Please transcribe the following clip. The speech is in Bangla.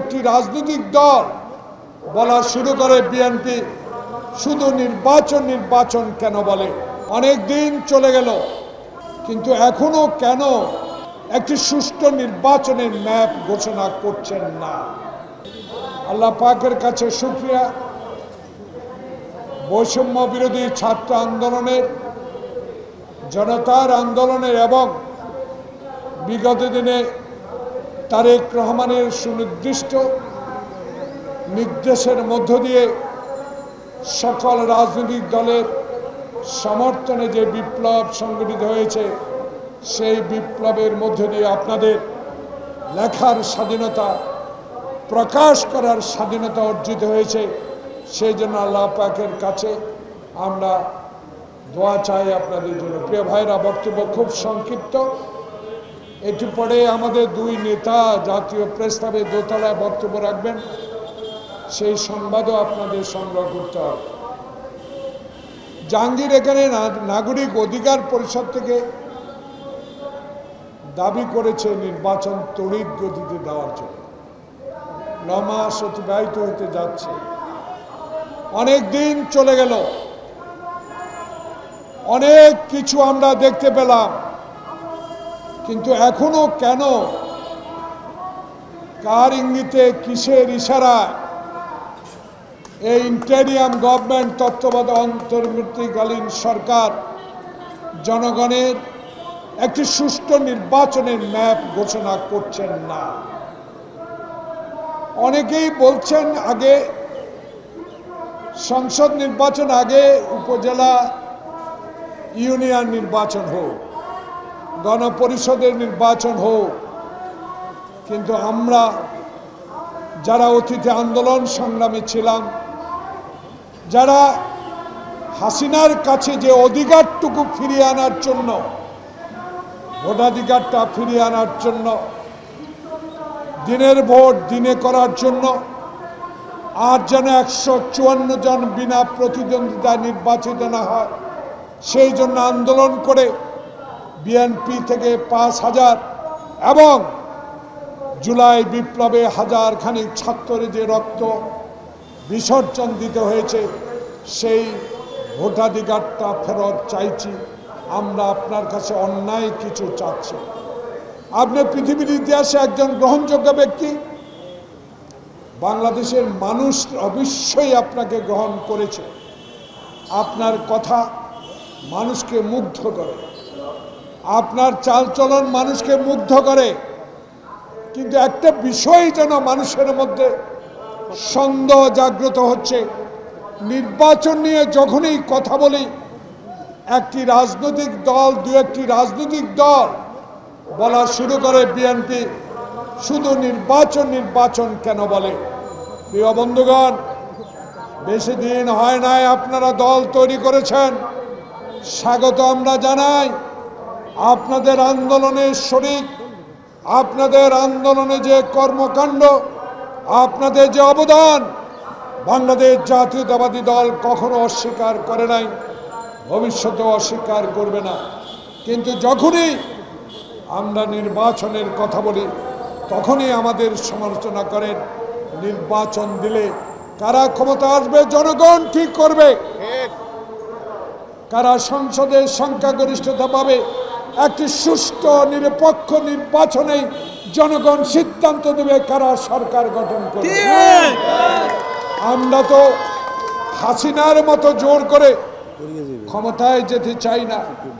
একটি রাজনৈতিক দল বলা শুরু করে বিএনপি শুধু নির্বাচন নির্বাচন কেন বলে। অনেক দিন চলে গেল, কিন্তু এখনো কেন একটি সুষ্ঠু নির্বাচনের ম্যাপ ঘোষণা করছেন না? আল্লাহ পাকের কাছে শুকরিয়া, বৈষম্য বিরোধী ছাত্র আন্দোলনের, জনতার আন্দোলনের এবং বিগত দিনে তারেক রহমানের সুনির্দিষ্ট নির্দেশের মধ্য দিয়ে সকল রাজনৈতিক দলের সমর্থনে যে বিপ্লব সংগঠিত হয়েছে, সেই বিপ্লবের মধ্য দিয়ে আপনাদের লেখার স্বাধীনতা, প্রকাশ করার স্বাধীনতা অর্জিত হয়েছে। সেই জন্য আল্লাহ পাকের কাছে আমরা দোয়া চাই আপনাদের জন্য। প্রিয় ভাইরা, বক্তব্য খুব সংক্ষিপ্ত। এটি পরে আমাদের দুই নেতা জাতীয় প্রেস ক্লাবে দোতলায় বক্তব্য রাখবেন, সেই সংবাদও আপনাদের সংগ্রহ করতে হবে। জাহাঙ্গীর এখানে নাগরিক অধিকার পরিষদ থেকে দাবি করেছে নির্বাচন তড়িৎ গতিতে দেওয়ার জন্য। 9 মাস অতিবাহিত হতে যাচ্ছে, অনেক দিন চলে গেল, অনেক কিছু আমরা দেখতে পেলাম, কিন্তু এখনো কেন, কার ইঙ্গিতে, কিসের ইশারায় এই ইন্টারিয়াম গভর্নমেন্ট তত্ত্বাবধায়ক অন্তর্বর্তীকালীন সরকার জনগণের একটি সুষ্ঠু নির্বাচনের ম্যাপ ঘোষণা করছেন না? অনেকেই বলছেন আগে সংসদ নির্বাচন, আগে উপজেলা ইউনিয়ন নির্বাচন হোক, গণপরিষদের নির্বাচন হোক। কিন্তু আমরা যারা অতীতে আন্দোলন সংগ্রামী ছিলাম, যারা হাসিনার কাছে যে অধিকারটুকু ফিরিয়ে আনার জন্য, ভোটাধিকারটা ফিরিয়ে আনার জন্য, দিনের ভোট দিনে করার জন্য, আর যেন 154 জন বিনা প্রতিদ্বন্দ্বিতায় নির্বাচিত না হয়, সেই জন্য আন্দোলন করে বিএনপি থেকে 5000 এবং জুলাই বিপ্লবে 1000 খানিক ছাত্রের যে রক্ত বিসর্জন দিতে হয়েছে, সেই ভোটাধিকারটা ফেরত চাইছি। আমরা আপনার কাছে অন্যায় কিছু চাচ্ছি। আপনি পৃথিবীর ইতিহাসে একজন গ্রহণযোগ্য ব্যক্তি, বাংলাদেশের মানুষ অবশ্যই আপনাকে গ্রহণ করেছে। আপনার কথা মানুষকে মুগ্ধ করে, আপনার চালচলন মানুষকে মুগ্ধ করে, কিন্তু একটা বিষয় যেন মানুষের মধ্যে সন্দেহ জাগ্রত হচ্ছে। নির্বাচন নিয়ে যখনই কথা বলি, একটি রাজনৈতিক দল, দু একটি রাজনৈতিক দল বলা শুরু করে বিএনপি শুধু নির্বাচন নির্বাচন কেন বলে। প্রিয় বন্ধুগণ, বেশি দিন হয় নাই আপনারা দল তৈরি করেছেন, স্বাগত আমরা জানাই। আপনাদের আন্দোলনের শরিক, আপনাদের আন্দোলনে যে কর্মকাণ্ড, আপনাদের যে অবদান, বাংলাদেশ জাতীয়তাবাদী দল কখনো অস্বীকার করে নাই, ভবিষ্যতেও অস্বীকার করবে না। কিন্তু যখনই আমরা নির্বাচনের কথা বলি, তখনই আমাদের সমালোচনা করেন। নির্বাচন দিলে কারা ক্ষমতা আসবে জনগণ ঠিক করবে, কারা সংসদের সংখ্যাগরিষ্ঠতা পাবে একটি সুষ্ঠু নিরপেক্ষ নির্বাচনে জনগণ সিদ্ধান্ত দেবে কারা সরকার গঠন করবে। আমরা তো হাসিনার মতো জোর করে ক্ষমতায় যেতে চাই না।